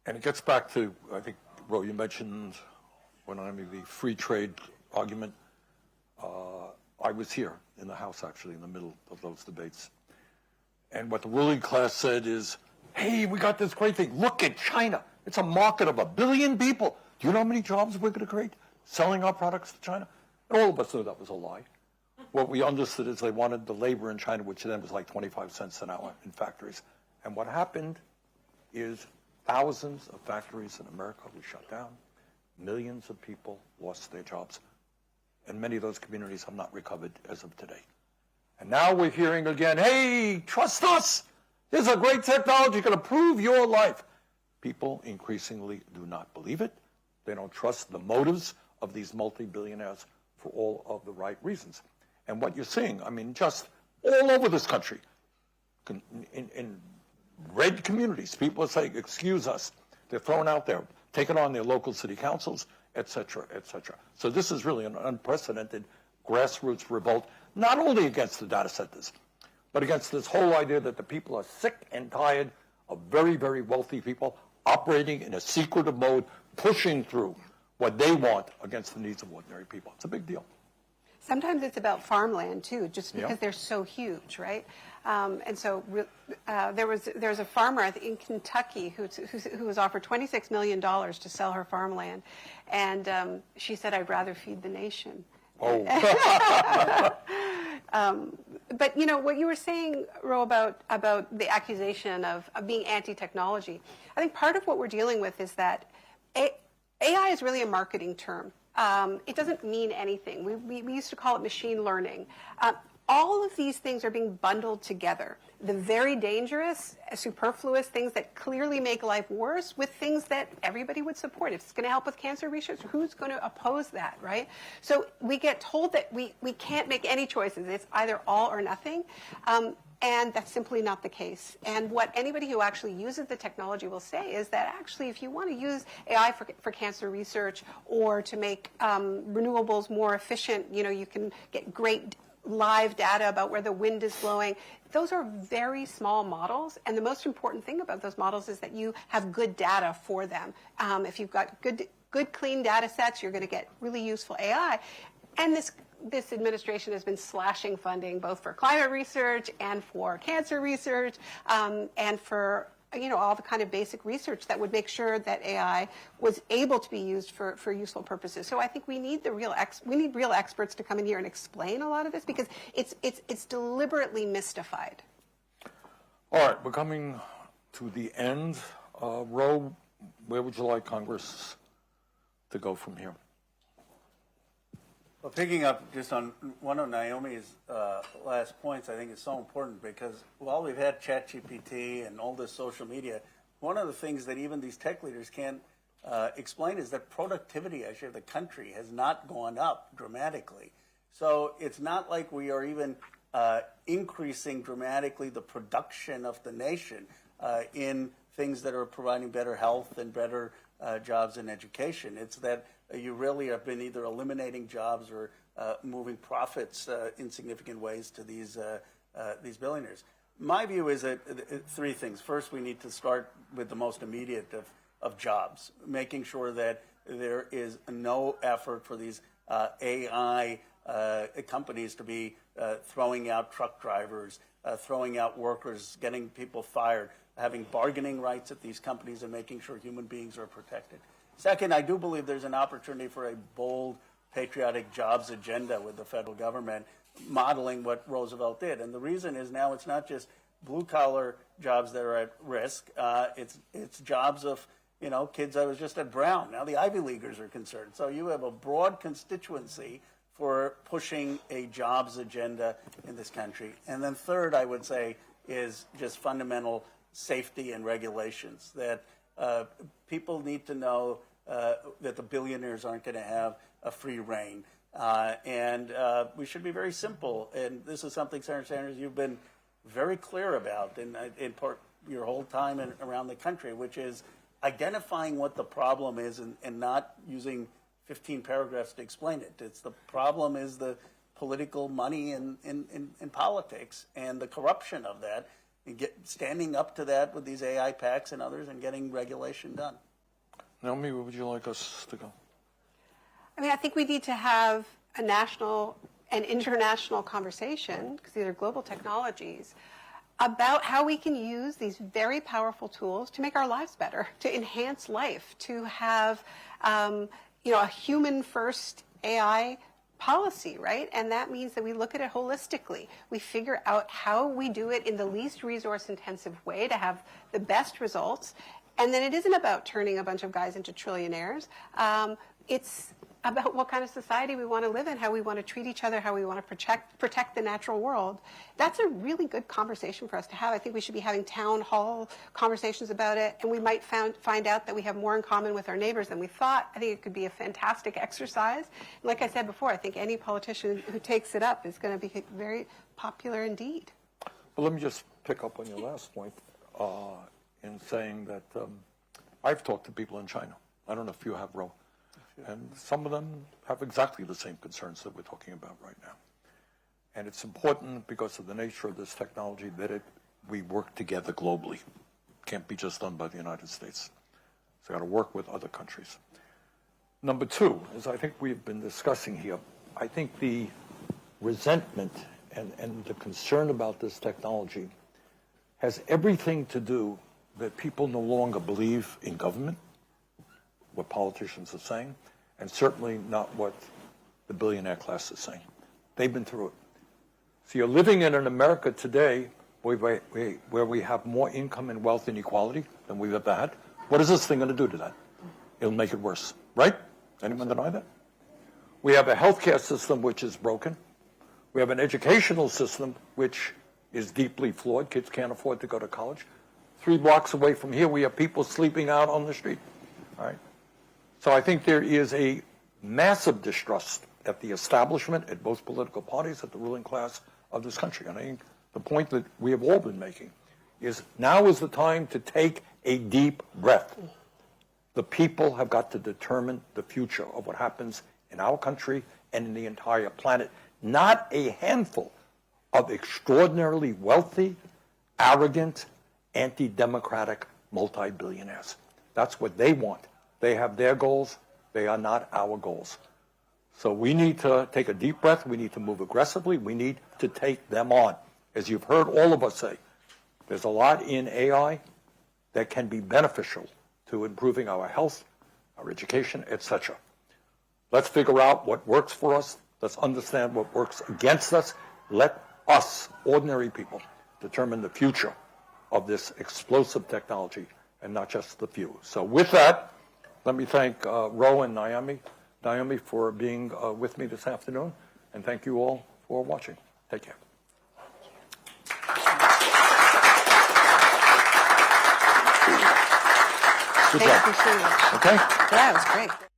S1: And it gets back to, I think, Ro, you mentioned when I'm the free trade argument. I was here in the House, actually, in the middle of those debates. And what the ruling class said is, hey, we got this great thing. Look at China. It's a market of 1 billion people. Do you know how many jobs we're going to create selling our products to China? And all of us knew that was a lie. What we understood is they wanted the labor in China, which then was like 25 cents an hour in factories. And what happened is thousands of factories in America were shut down. Millions of people lost their jobs. And many of those communities have not recovered as of today. And now we're hearing again, hey, trust us. There's a great technology going to improve your life. People increasingly do not believe it. They don't trust the motives of these multi-billionaires for all of the right reasons. And what you're seeing, just all over this country, in red communities, people are saying, excuse us. They're thrown out there, taking on their local city councils, et cetera, et cetera. So this is really an unprecedented grassroots revolt, not only against the data centers, but against this whole idea that the people are sick and tired of very, very wealthy people operating in a secretive mode, pushing through what they want against the needs of ordinary people. It's a big deal.
S2: Sometimes it's about farmland too, just because they're so huge, right? And so there's a farmer in Kentucky who was offered $26 million to sell her farmland, and she said, "I'd rather feed the nation."
S1: Oh.
S2: But what you were saying, Ro, about the accusation of being anti-technology, I think part of what we're dealing with is that AI is really a marketing term. It doesn't mean anything. We used to call it machine learning. All of these things are being bundled together. The very dangerous, superfluous things that clearly make life worse with things that everybody would support. If it's going to help with cancer research, who's going to oppose that, right? So we get told that we can't make any choices. It's either all or nothing. And that's simply not the case. And what anybody who actually uses the technology will say is that actually if you want to use AI for cancer research or to make renewables more efficient, you can get great live data about where the wind is blowing. Those are very small models, and the most important thing about those models is that you have good data for them. If you've got good clean data sets, you're going to get really useful AI. And this administration has been slashing funding both for climate research and for cancer research and for all the kind of basic research that would make sure that AI was able to be used for useful purposes. So I think we need real experts to come in here and explain a lot of this, because it's deliberately mystified.
S1: All right, we're coming to the end. Ro, where would you like Congress to go from here?
S3: Well, picking up just on one of Naomi's last points, I think is so important, because while we've had ChatGPT and all this social media, one of the things that even these tech leaders can't explain is that productivity, actually, of the country has not gone up dramatically. So it's not like we are even increasing dramatically the production of the nation in things that are providing better health and better jobs and education. It's that you really have been either eliminating jobs or moving profits in significant ways to these billionaires. My view is that three things. First, we need to start with the most immediate of jobs, making sure that there is no effort for these AI companies to be throwing out truck drivers, throwing out workers, getting people fired, having bargaining rights at these companies, and making sure human beings are protected. Second, I do believe there's an opportunity for a bold, patriotic jobs agenda with the federal government, modeling what Roosevelt did. And the reason is now it's not just blue-collar jobs that are at risk. It's jobs of, kids. I was just at Brown. Now the Ivy Leaguers are concerned. So you have a broad constituency for pushing a jobs agenda in this country. And then third, I would say, is just fundamental safety and regulations, that people need to know that the billionaires aren't going to have a free reign. And we should be very simple. And this is something, Senator Sanders, you've been very clear about in part your whole time around the country, which is identifying what the problem is and not using 15 paragraphs to explain it. It's the problem is the political money in politics and the corruption of that, and standing up to that with these AI PACs and others and getting regulation done.
S1: Naomi, where would you like us to go?
S2: I think we need to have a national and international conversation, because these are global technologies, about how we can use these very powerful tools to make our lives better, to enhance life, to have a human-first AI policy, right? And that means that we look at it holistically. We figure out how we do it in the least resource-intensive way to have the best results. And then it isn't about turning a bunch of guys into trillionaires. It's about what kind of society we want to live in, how we want to treat each other, how we want to protect the natural world. That's a really good conversation for us to have. I think we should be having town hall conversations about it, and we might find out that we have more in common with our neighbors than we thought. I think it could be a fantastic exercise. And like I said before, I think any politician who takes it up is going to be very popular indeed.
S1: Well, let me just pick up on your last point in saying that I've talked to people in China. I don't know if you have, Ro. And some of them have exactly the same concerns that we're talking about right now. And it's important, because of the nature of this technology, that we work together globally. Can't be just done by the United States. It's got to work with other countries. Number two, as I think we've been discussing here, I think the resentment and the concern about this technology has everything to do that people no longer believe in government, what politicians are saying, and certainly not what the billionaire class is saying. They've been through it. So you're living in an America today where we have more income and wealth inequality than we've ever had. What is this thing going to do to that? It'll make it worse, right? Anyone deny that? We have a healthcare system which is broken. We have an educational system which is deeply flawed. Kids can't afford to go to college. 3 blocks away from here, we have people sleeping out on the street. All right. So I think there is a massive distrust at the establishment, at both political parties, at the ruling class of this country. And I think the point that we have all been making is now is the time to take a deep breath. The people have got to determine the future of what happens in our country and in the entire planet. Not a handful of extraordinarily wealthy, arrogant, anti-democratic multi-billionaires. That's what they want. They have their goals. They are not our goals. So we need to take a deep breath. We need to move aggressively. We need to take them on. As you've heard all of us say, there's a lot in AI that can be beneficial to improving our health, our education, etc. Let's figure out what works for us. Let's understand what works against us. Let us, ordinary people, determine the future of this explosive technology and not just the few. So with that, let me thank Ro and Naomi for being with me this afternoon, and thank you all for watching. Take care. Good job.
S2: Thank you so much.
S1: Okay?
S2: That was great.